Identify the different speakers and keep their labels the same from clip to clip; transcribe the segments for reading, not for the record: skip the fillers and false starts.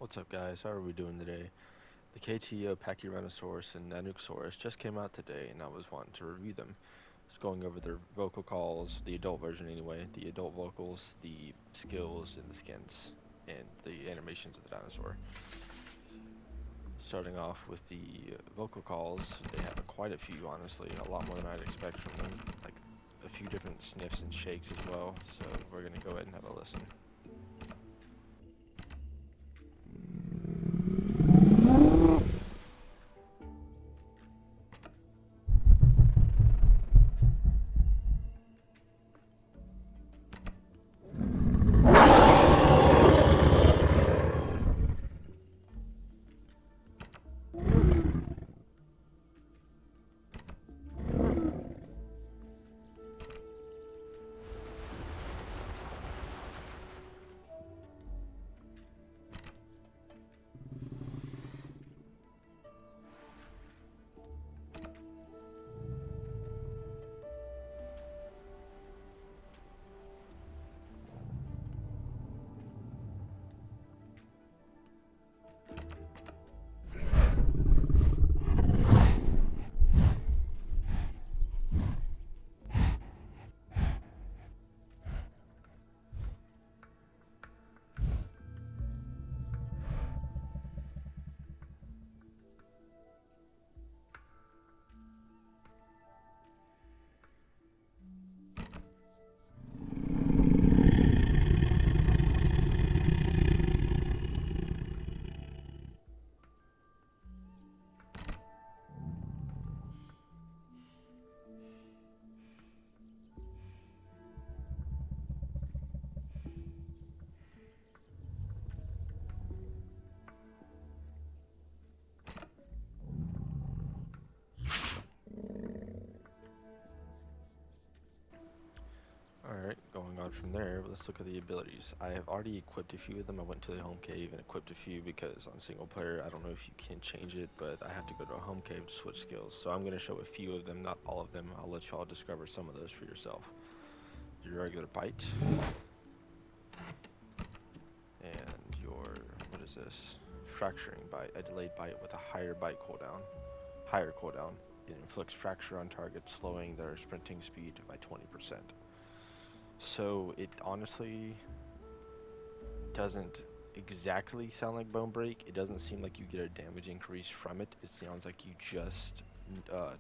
Speaker 1: What's up, guys? How are we doing today? The KTO Pachyrhinosaurus and Nanuqsaurus just came out today, and I was wanting to review them. Just going over their vocal calls, the adult version anyway, the adult vocals, the skills, and the skins, and the animations of the dinosaur. Starting off with the vocal calls, they have quite a few, honestly, a lot more than I'd expect from them, like a few different sniffs and shakes as well, so we're going to go ahead and have a listen. Alright, going on from there, let's look at the abilities. I have already equipped a few of them. I went to the home cave and equipped a few because on single player, I don't know if you can change it, but I have to go to a home cave to switch skills. So I'm going to show a few of them, not all of them. I'll let y'all discover some of those for yourself. Your regular bite, and your, what is this? Fracturing bite, a delayed bite with a higher bite cooldown. Higher cooldown. It inflicts fracture on targets, slowing their sprinting speed by 20%. So it honestly doesn't exactly sound like bone break. It doesn't seem like you get a damage increase from it. It sounds like you just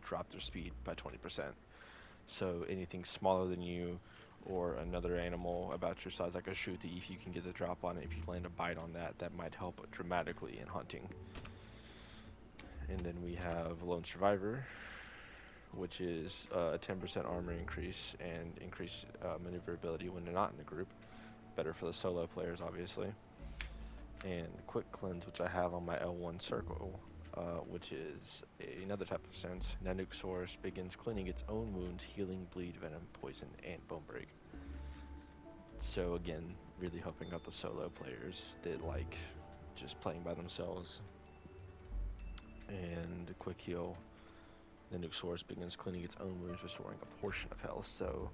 Speaker 1: drop their speed by 20%. So anything smaller than you or another animal about your size, like a shooty, if you can get the drop on it, if you land a bite on that, that might help dramatically in hunting. And then we have Lone Survivor, which is a 10% armor increase and increased maneuverability when they're not in a group. Better for the solo players, obviously. And Quick Cleanse, which I have on my L1 circle, which is another type of sense. Nanuqsaurus begins cleaning its own wounds, healing bleed, venom, poison, and bone break. So again, really helping out the solo players that like just playing by themselves. And Quick Heal. Nanuqsaurus begins cleaning its own wounds, restoring a portion of health. So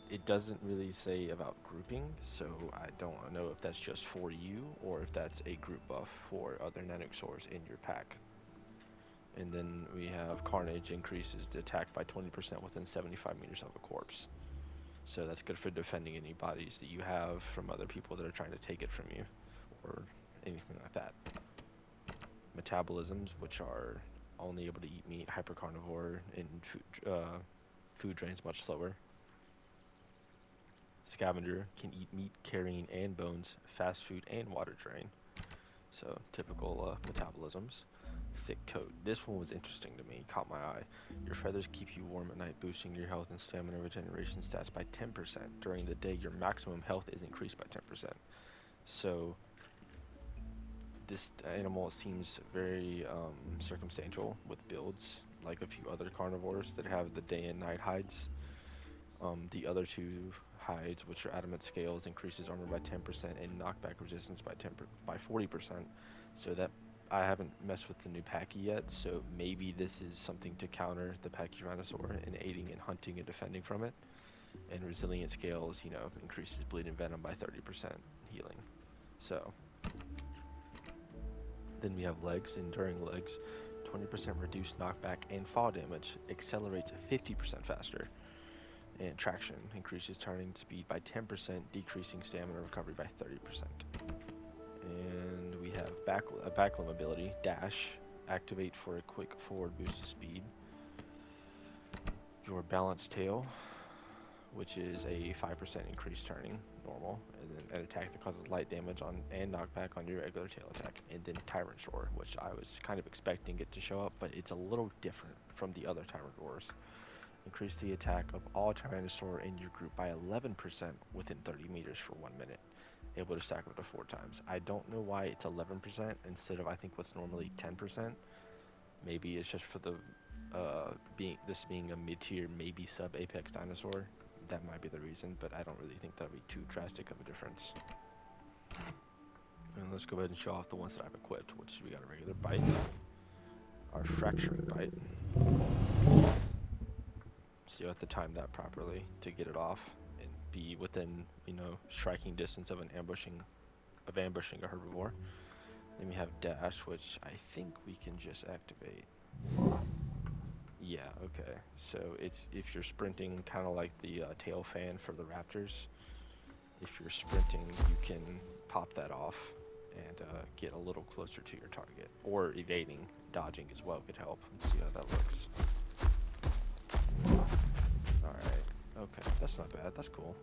Speaker 1: it doesn't really say about grouping, so I don't know if that's just for you or if that's a group buff for other Nanuqsaurs in your pack. And then we have Carnage increases the attack by 20% within 75 meters of a corpse. So that's good for defending any bodies that you have from other people that are trying to take it from you or anything like that. Metabolisms, which are only able to eat meat, hypercarnivore, and food drains much slower. Scavenger can eat meat, carrion, and bones, fast food, and water drain. So typical metabolisms. Thick coat. This one was interesting to me, caught my eye. Your feathers keep you warm at night, boosting your health and stamina regeneration stats by 10%. During the day, your maximum health is increased by 10%. So this animal seems very circumstantial with builds, like a few other carnivores that have the day and night hides. The other two hides, which are adamant scales, increases armor by 10% and knockback resistance by 40%. So that I haven't messed with the new Pachy yet, so maybe this is something to counter the Pachyrhinosaur in aiding in hunting and defending from it. And resilient scales, increases bleed and venom by 30% healing. So Then we have legs. Enduring legs, 20% reduced knockback and fall damage, accelerates 50% faster. And traction increases turning speed by 10%, decreasing stamina recovery by 30%. And we have backlimb ability, dash, activate for a quick forward boost of speed. Your balanced tail, which is a 5% increased turning, normal, and then an attack that causes light damage on and knockback on your regular tail attack, and then tyrant roar, which I was kind of expecting it to show up, but it's a little different from the other tyrant roars. Increase the attack of all Tyrannosaur in your group by 11% within 30 meters for 1 minute. Able to stack up to 4 times. I don't know why it's 11% instead of I think what's normally 10%. Maybe it's just for the being a mid-tier, maybe sub-apex dinosaur. That might be the reason, but I don't really think that would be too drastic of a difference. And let's go ahead and show off the ones that I've equipped, which we got a regular bite, our fracturing bite. So you have to time that properly to get it off and be within, you know, striking distance of ambushing a herbivore. Then we have dash, which I think we can just activate. Yeah, okay. So it's if you're sprinting, kind of like the tail fan for the raptors. If you're sprinting, you can pop that off and get a little closer to your target. Or evading, dodging as well could help. Let's see how that looks. Alright, okay, that's not bad, that's cool.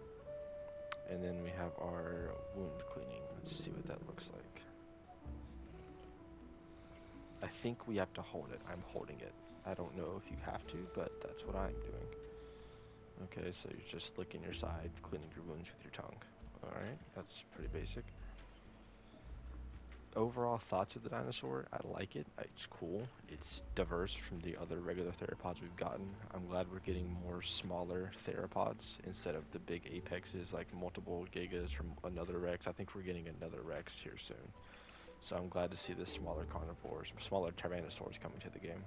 Speaker 1: And then we have our wound cleaning. Let's see what that looks like. I think we have to hold it. I'm holding it. I don't know if you have to, but that's what I'm doing. Okay, so you're just licking your side, cleaning your wounds with your tongue. Alright, that's pretty basic. Overall thoughts of the dinosaur, I like it. It's cool. It's diverse from the other regular theropods we've gotten. I'm glad we're getting more smaller theropods instead of the big apexes like multiple gigas from another Rex. I think we're getting another Rex here soon. So I'm glad to see the smaller carnivores, smaller tyrannosaurs coming to the game.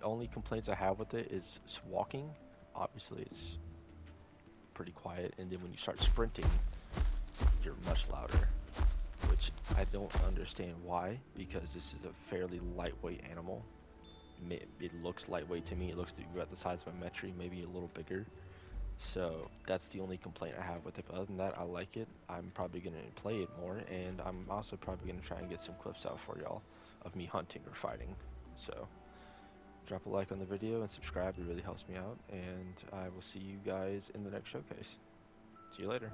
Speaker 1: Only complaints I have with it is walking. Obviously it's pretty quiet, and then when you start sprinting, you're much louder, which I don't understand why, because this is a fairly lightweight animal. It looks lightweight to me. It looks about the size of a Metri, maybe a little bigger. So that's the only complaint I have with it. But other than that, I like it. I'm probably going to play it more, and I'm also probably going to try and get some clips out for y'all of me hunting or fighting. So drop a like on the video and subscribe. It really helps me out, and I will see you guys in the next showcase. See you later.